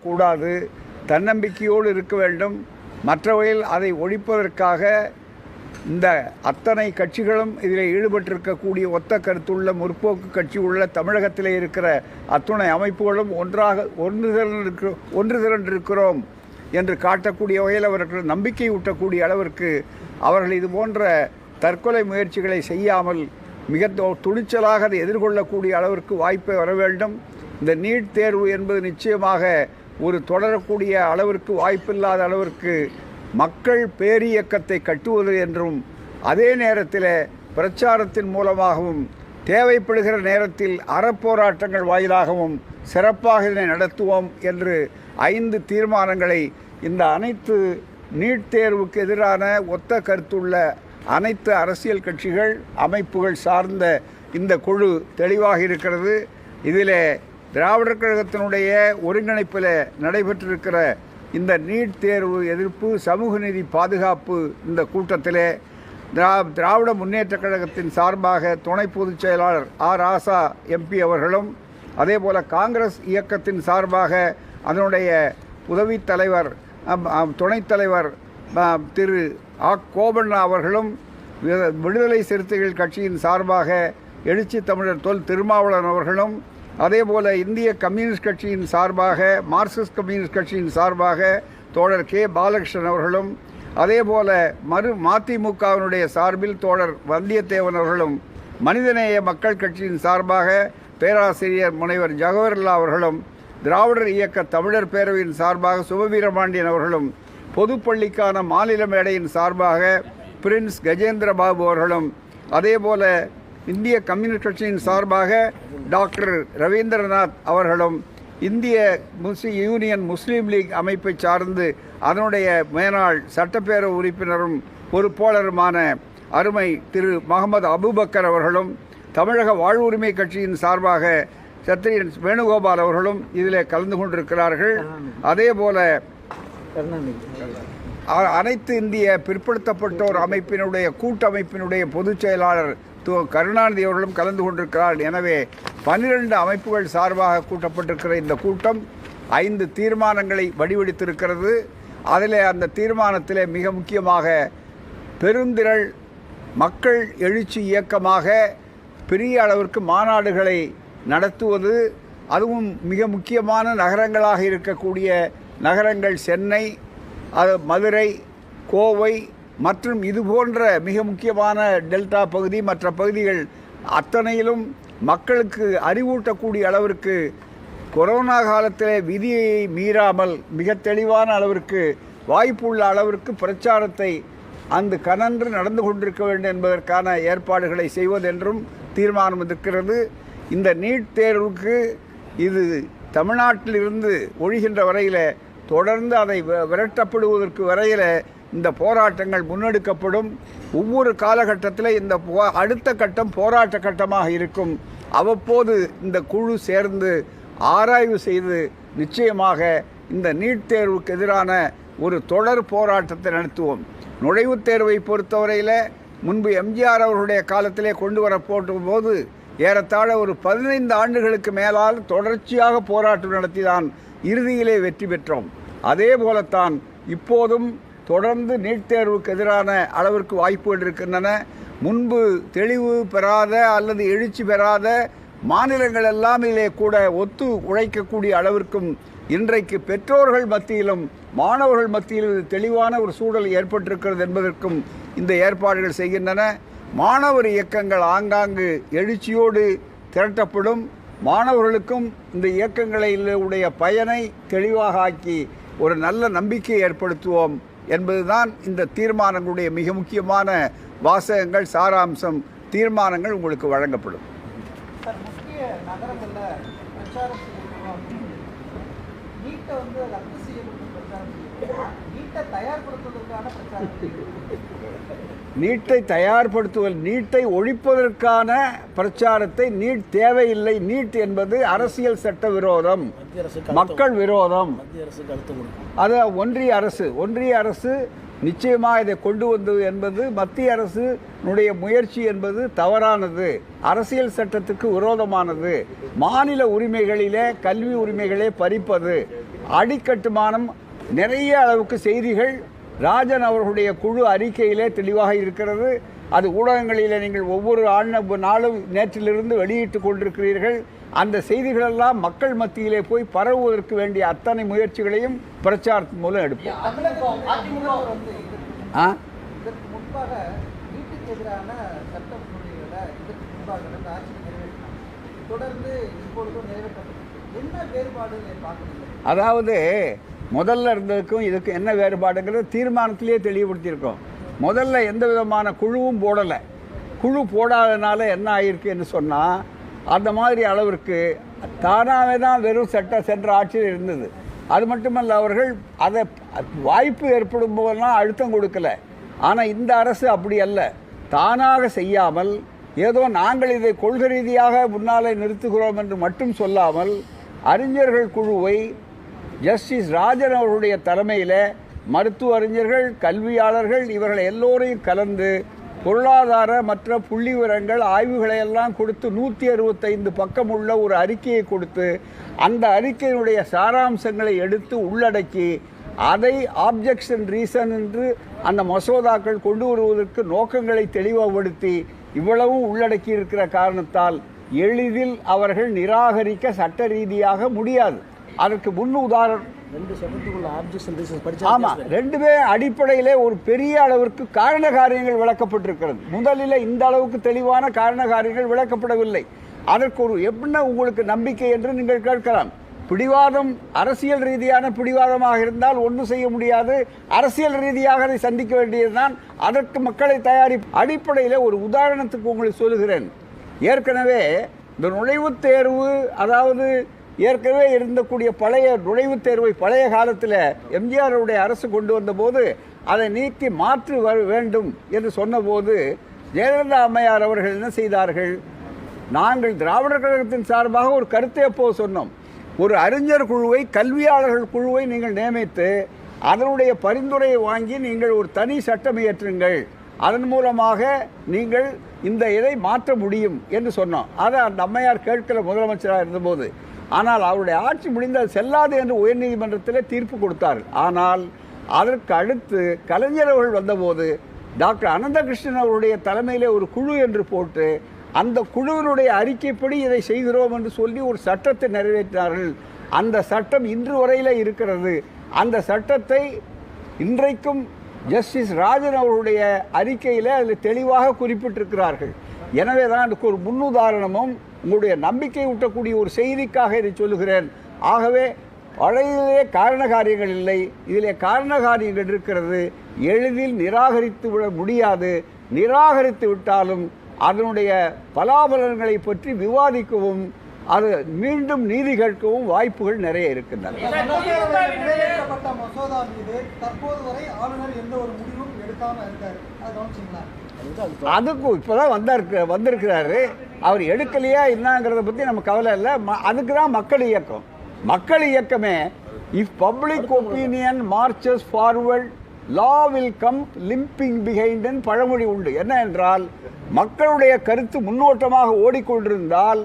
கூடாது, தன்னம்பிக்கையோடு இருக்க வேண்டும். மற்றவையில் அதை ஒழிப்பதற்காக இந்த அத்தனை கட்சிகளும் இதில் ஈடுபட்டிருக்கக்கூடிய ஒத்த கருத்துள்ள முற்போக்கு கட்சி உள்ள தமிழகத்திலே இருக்கிற அத்துணை அமைப்புகளும் ஒன்று திரண்டிருக்கிறோம் என்று காட்டக்கூடிய வகையில் அவர்கள் நம்பிக்கை ஊட்டக்கூடிய அளவிற்கு அவர்கள் இது போன்ற தற்கொலை முயற்சிகளை செய்யாமல் மிக துணிச்சலாக அதை எதிர்கொள்ளக்கூடிய அளவிற்கு வாய்ப்பை வர வேண்டும். இந்த நீட் தேர்வு என்பது நிச்சயமாக ஒரு தொடரக்கூடிய அளவிற்கு வாய்ப்பில்லாத அளவிற்கு மக்கள் பேரியக்கத்தை கட்டுவது என்றும் அதே நேரத்தில் பிரச்சாரத்தின் மூலமாகவும் தேவைப்படுகிற நேரத்தில் அறப்போராட்டங்கள் வாயிலாகவும் சிறப்பாக இதனை நடத்துவோம் என்று 5 தீர்மானங்களை இந்த அனைத்து நீட் தேர்வுக்கு எதிரான ஒத்த கருத்துள்ள அனைத்து அரசியல் கட்சிகள் அமைப்புகள் சார்ந்த இந்த குழு தெளிவாக இருக்கிறது. இதில் திராவிடர் கழகத்தினுடைய ஒருங்கிணைப்பில் நடைபெற்றிருக்கிற இந்த நீட் தேர்வு எதிர்ப்பு சமூக நீதி பாதுகாப்பு இந்த கூட்டத்திலே திராவிட முன்னேற்றக் கழகத்தின் சார்பாக துணை பொதுச் செயலாளர் ராசா எம்பி அவர்களும், அதே போல் காங்கிரஸ் இயக்கத்தின் சார்பாக அதனுடைய உதவித் தலைவர் துணைத் தலைவர் திரு கோபண்ணா அவர்களும், விடுதலை சிறுத்தைகள் கட்சியின் சார்பாக எழுச்சி தமிழர் தொல் திருமாவளவன் அவர்களும், அதே போல் இந்திய கம்யூனிஸ்ட் கட்சியின் சார்பாக மார்க்சிஸ்ட் கம்யூனிஸ்ட் கட்சியின் சார்பாக தோழர் கே பாலகிருஷ்ணன் அவர்களும், அதே போல் மதிமுகவினுடைய சார்பில் தோழர் வந்தியத்தேவன் அவர்களும், மனிதநேய மக்கள் கட்சியின் சார்பாக பேராசிரியர் முனைவர் ஜவஹர்லா அவர்களும், திராவிடர் இயக்க தமிழர் பேரவையின் சார்பாக சுபவீரபாண்டியன் அவர்களும், பொதுப்பள்ளிக்கான மாநில மேடையின் சார்பாக பிரின்ஸ் கஜேந்திர பாபு அவர்களும், அதே போல் இந்திய கம்யூனிஸ்ட் கட்சியின் சார்பாக டாக்டர் ரவீந்திரநாத் அவர்களும், இந்திய யூனியன் முஸ்லீம் லீக் அமைப்பை சார்ந்து அதனுடைய மேனாள் சட்டப்பேரவை உறுப்பினரும் பொறுப்பாளருமான அருமை திரு முகமது அபுபக்கர் அவர்களும், தமிழக வாழ்வுரிமை கட்சியின் சார்பாக சத்திரியன் வேணுகோபால் அவர்களும் இதில் கலந்து கொண்டிருக்கிறார்கள். அதே போல அனைத்து இந்திய பிற்படுத்தப்பட்டோர் அமைப்பினுடைய கூட்டமைப்பினுடைய பொதுச் செயலாளர் கருணாநிதி அவர்களும் கலந்து கொண்டிருக்கிறார். எனவே 12 அமைப்புகள் சார்பாக கூட்டப்பட்டிருக்கிற இந்த கூட்டம் 5 தீர்மானங்களை வடிவெடுத்திருக்கிறது. அதில் அந்த தீர்மானத்தில் மிக முக்கியமாக பெருந்திரள் மக்கள் எழுச்சி இயக்கமாக பெரிய அளவிற்கு மாநாடுகளை நடத்துவது, அதுவும் மிக முக்கியமான நகரங்களாக இருக்கக்கூடிய நகரங்கள் சென்னை, மதுரை, கோவை மற்றும் இது போன்ற மிக முக்கியமான டெல்டா பகுதி மற்ற பகுதிகள் அத்தனையிலும் மக்களுக்கு அறிவூட்டக்கூடிய அளவிற்கு கொரோனா காலத்தில் விதியை மீறாமல் மிக தெளிவான அளவிற்கு வாய்ப்புள்ள அளவிற்கு பிரச்சாரத்தை அந்த கனன்று நடந்து கொண்டிருக்க வேண்டும் என்பதற்கான ஏற்பாடுகளை செய்வதென்றும் தீர்மானம் இருக்கிறது. இந்த நீட் தேர்வுக்கு இது தமிழ்நாட்டிலிருந்து ஒழிகின்ற வரையில் தொடர்ந்து அதை விரட்டப்படுவதற்கு வரையில் இந்த போராட்டங்கள் முன்னெடுக்கப்படும். ஒவ்வொரு காலகட்டத்தில் இந்த அடுத்த கட்டம் போராட்ட கட்டமாக இருக்கும். அவ்வப்போது இந்த குழு சேர்ந்து ஆராய்வு செய்து நிச்சயமாக இந்த நீட் தேர்வுக்கு எதிரான ஒரு தொடர் போராட்டத்தை நடத்துவோம். நுழைவுத் தேர்வை பொறுத்தவரையில் முன்பு எம்ஜிஆர் அவர்களுடைய காலத்திலே கொண்டு வர போது ஏறத்தாழ ஒரு 15 ஆண்டுகளுக்கு மேலால் தொடர்ச்சியாக போராட்டம் நடத்திதான் இறுதியிலே வெற்றி பெற்றோம். அதே போலத்தான் இப்போதும் தொடர்ந்து நீட் தேர்வுக்கு எதிரான அளவிற்கு வாய்ப்புகள் இருக்கின்றன. முன்பு தெளிவு பெறாத அல்லது எழுச்சி பெறாத மாநிலங்கள் எல்லாம் இதிலே கூட ஒத்து உழைக்கக்கூடிய அளவிற்கும் இன்றைக்கு பெற்றோர்கள் மத்தியிலும் மாணவர்கள் மத்தியிலும் தெளிவான ஒரு சூழல் ஏற்பட்டிருக்கிறது என்பதற்கும் இந்த ஏற்பாடுகள் செய்கின்றன. மாணவர் இயக்கங்கள் ஆங்காங்கு எழுச்சியோடு திரட்டப்படும். மாணவர்களுக்கும் இந்த இயக்கங்களுடைய பயனை தெளிவாக ஆக்கி ஒரு நல்ல நம்பிக்கையை ஏற்படுத்துவோம் என்பதுதான் இந்த தீர்மானங்களுடைய மிக முக்கியமான வாசகங்கள், சாராம்சம். தீர்மானங்கள் உங்களுக்கு வழங்கப்படும். நீட்டை தயார்படுத்துவதில் நீட்டை ஒழிப்பதற்கான பிரச்சாரத்தை நீட் தேவையில்லை. நீட் என்பது அரசியல் சட்ட விரோதம், மக்கள் விரோதம். அது ஒன்றிய அரசு நிச்சயமாக இதை கொண்டு வந்தது என்பது மத்திய அரசுடைய முயற்சி என்பது தவறானது, அரசியல் சட்டத்துக்கு விரோதமானது. மாநில உரிமைகளிலே கல்வி உரிமைகளை பறிப்பது, அடிக்கட்டுமானம் நிறைய அளவுக்கு செய்திகள் ராஜன் அவர்களுடைய குழு அறிக்கையிலே தெளிவாக இருக்கிறது. அது ஊடகங்களில் நீங்கள் ஒவ்வொரு நாளும் நேற்றிலிருந்து வெளியிட்டு கொண்டிருக்கிறீர்கள். அந்த செய்திகளெல்லாம் மக்கள் மத்தியிலே போய் பரவுவதற்கு வேண்டிய அத்தனை முயற்சிகளையும் பிரச்சாரத்தின் மூலம் எடுப்போம். அதாவது முதல்ல இருந்ததுக்கும் இதுக்கு என்ன வேறுபாடுங்கிறது தீர்மானத்திலேயே தெளிவுபடுத்தியிருக்கோம். முதல்ல எந்த விதமான குழுவும் போடலை. குழு போடாதனால என்ன ஆகிருக்கு என்று சொன்னால், அந்த மாதிரி அளவிற்கு தானாகவே தான் வெறும் சென்ற ஆட்சியில் இருந்தது. அது மட்டுமல்ல, அவர்கள் அதை வாய்ப்பு ஏற்படும் போதெல்லாம் அழுத்தம் கொடுக்கல. ஆனால் இந்த அரசு அப்படி அல்ல. தானாக செய்யாமல் ஏதோ நாங்கள் இதை கொள்கை ரீதியாக முன்னாலே நிறுத்துகிறோம் என்று மட்டும் சொல்லாமல், அறிஞர்கள் குழுவை ஜஸ்டிஸ் ராஜன் அவர்களுடைய தலைமையில் மருத்துவ அறிஞர்கள், கல்வியாளர்கள் இவர்கள் எல்லோரையும் கலந்து பொருளாதார மற்ற புள்ளி விவரங்கள் ஆய்வுகளை எல்லாம் கொடுத்து 165 பக்கம் உள்ள ஒரு அறிக்கையை கொடுத்து, அந்த அறிக்கையினுடைய சாராம்சங்களை எடுத்து உள்ளடக்கி அதை ஆப்ஜெக்ஷன் ரீசன் என்று அந்த மசோதாக்கள் கொண்டு வருவதற்கு நோக்கங்களை தெளிவுபடுத்தி இவ்வளவும் உள்ளடக்கி இருக்கிற காரணத்தால் எளிதில் அவர்கள் நிராகரிக்க சட்ட ரீதியாக முடியாது. அதற்கு முன் உதாரணம் ஆமாம், ரெண்டுமே அடிப்படையிலே ஒரு பெரிய அளவிற்கு காரண காரியங்கள் விளக்கப்பட்டிருக்கிறது. முதலில் இந்த அளவுக்கு தெளிவான காரண காரியங்கள் விளக்கப்படவில்லை. அதற்கு ஒரு என்ன உங்களுக்கு நம்பிக்கை என்று நீங்கள் கேட்கலாம். பிடிவாதம் அரசியல் ரீதியான பிடிவாதமாக இருந்தால் ஒன்றும் செய்ய முடியாது. அரசியல் ரீதியாக அதை சந்திக்க வேண்டியதுதான். அதற்கு மக்களை அடிப்படையில் ஒரு உதாரணத்துக்கு உங்களுக்கு சொல்லுகிறேன். ஏற்கனவே இந்த நுழைவுத் தேர்வு, அதாவது ஏற்கனவே இருந்தக்கூடிய பழைய நுழைவுத் தேர்வை பழைய காலத்தில் எம்ஜிஆருடைய அரசு கொண்டு வந்தபோது அதை நீக்கி மாற்று வேண்டும் என்று சொன்னபோது ஜெயலலிதா அம்மையார் அவர்கள் என்ன செய்தார்கள்? நாங்கள் திராவிடர் கழகத்தின் சார்பாக ஒரு கருத்தை எப்போ சொன்னோம். ஒரு அறிஞர் குழுவை, கல்வியாளர்கள் குழுவை நீங்கள் நியமித்து அதனுடைய பரிந்துரையை வாங்கி நீங்கள் ஒரு தனி சட்டம் இயற்றுங்கள், அதன் மூலமாக நீங்கள் இந்த இதை மாற்ற முடியும் என்று சொன்னோம். அதை அந்த அம்மையார் கேட்கிற முதலமைச்சராக இருந்தபோது. ஆனால் அவருடைய ஆட்சி முடிந்தால் செல்லாது என்று உயர்நீதிமன்றத்தில் தீர்ப்பு கொடுத்தார்கள். ஆனால் அதற்கு அடுத்து கலைஞர் அவர்கள் வந்தபோது டாக்டர் அனந்தகிருஷ்ணன் அவருடைய தலைமையிலே ஒரு குழு என்று போட்டு அந்த குழுவினுடைய அறிக்கைப்படி இதை செய்கிறோம் என்று சொல்லி ஒரு சட்டத்தை நிறைவேற்றினார்கள். அந்த சட்டம் இன்று வரையில் இருக்கிறது. அந்த சட்டத்தை இன்றைக்கும் ஜஸ்டிஸ் ராஜன் அவருடைய அறிக்கையில் அதில் தெளிவாக குறிப்பிட்டிருக்கிறார்கள். எனவே தான் அதுக்கு ஒரு முன்னுதாரணமும் உங்களுடைய நம்பிக்கை ஊட்டக்கூடிய ஒரு செய்திக்காக இதை சொல்லுகிறேன். ஆகவே பழையிலே காரண காரியங்கள் இல்லை, இதிலே காரண காரியங்கள் இருக்கிறது. எளிதில் நிராகரித்து விட முடியாது. நிராகரித்து விட்டாலும் அதனுடைய பலாபலன்களை பற்றி விவாதிக்கவும் அது மீண்டும் நீதி கேட்கவும் வாய்ப்புகள் நிறைய இருக்கின்றன. அதுக்கு இப்போதான் வந்திருக்கிறாரு. அவர் எடுக்கலையா என்னங்கிறத பற்றி நம்ம கவலை இல்லை. அதுக்கு தான் மக்கள் இயக்கம். மக்கள் இயக்கமே if public opinion marches forward law will come limping behind பழமொழி உண்டு. என்ன என்றால், மக்களுடைய கருத்து முன்னோட்டமாக ஓடிக்கொண்டிருந்தால்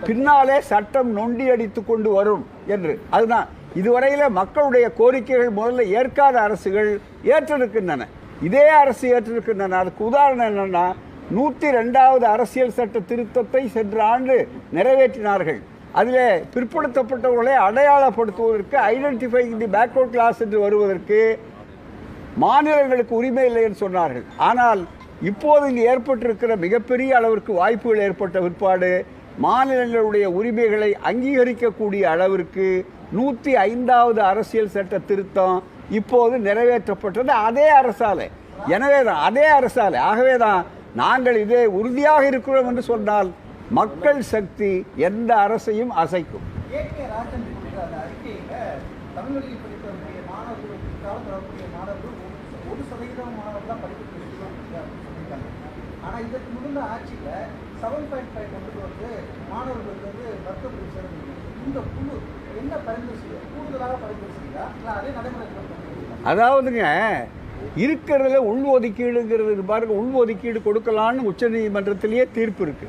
பின்னாலே சட்டம் நொண்டி அடித்து கொண்டு வரும் என்று. அதுதான் இதுவரையில் மக்களுடைய கோரிக்கைகள் முதல்ல ஏற்காத அரசுகள் ஏற்றிருக்கின்றன. இதே அரசு ஏற்றிருக்கின்றன. அதுக்கு உதாரணம் என்னன்னா, 102வது அரசியல் சட்ட திருத்தத்தை சென்ற ஆண்டு நிறைவேற்றினார்கள். அதில் பிற்படுத்தப்பட்டவர்களை அடையாளப்படுத்துவதற்கு ஐடென்டிஃபைங் தி பேக்வர்ட் கிளாஸ் என்று வருவதற்கு மாநிலங்களுக்கு உரிமை இல்லை என்று சொன்னார்கள். ஆனால் இப்போது இங்கு ஏற்பட்டிருக்கிற மிகப்பெரிய அளவிற்கு வாய்ப்புகள் ஏற்பட்ட பிற்பாடு மாநிலங்களுடைய உரிமைகளை அங்கீகரிக்கக்கூடிய அளவிற்கு 105வது அரசியல் சட்ட திருத்தம் இப்போது நிறைவேற்றப்பட்டது அதே அரசாலே. எனவே தான் அதே அரசாலே. ஆகவே தான் நாங்கள் இதே உறுதியாக இருக்கிறோம் என்று சொன்னால் மக்கள் சக்தி எந்த அரசையும் அசைக்கும். ஆனால் இதற்கு முன்ன ஆட்சியில் 7.5 கொண்டு வந்து மாணவர்களுக்கு வந்து வர்த்தகம் சேர்ந்து இந்த குழு என்ன பரிந்துரை செய்யும்? கூடுதலாக பரிந்துரை செய்யா இல்லை அதே நடைமுறை? அதாவதுங்க, இருக்கிறதுல உள்ஒதுக்கீடுங்கிறது பாருங்க, உள்ஒதுக்கீடு கொடுக்கலான்னு உச்சநீதிமன்றத்திலேயே தீர்ப்பு இருக்கு.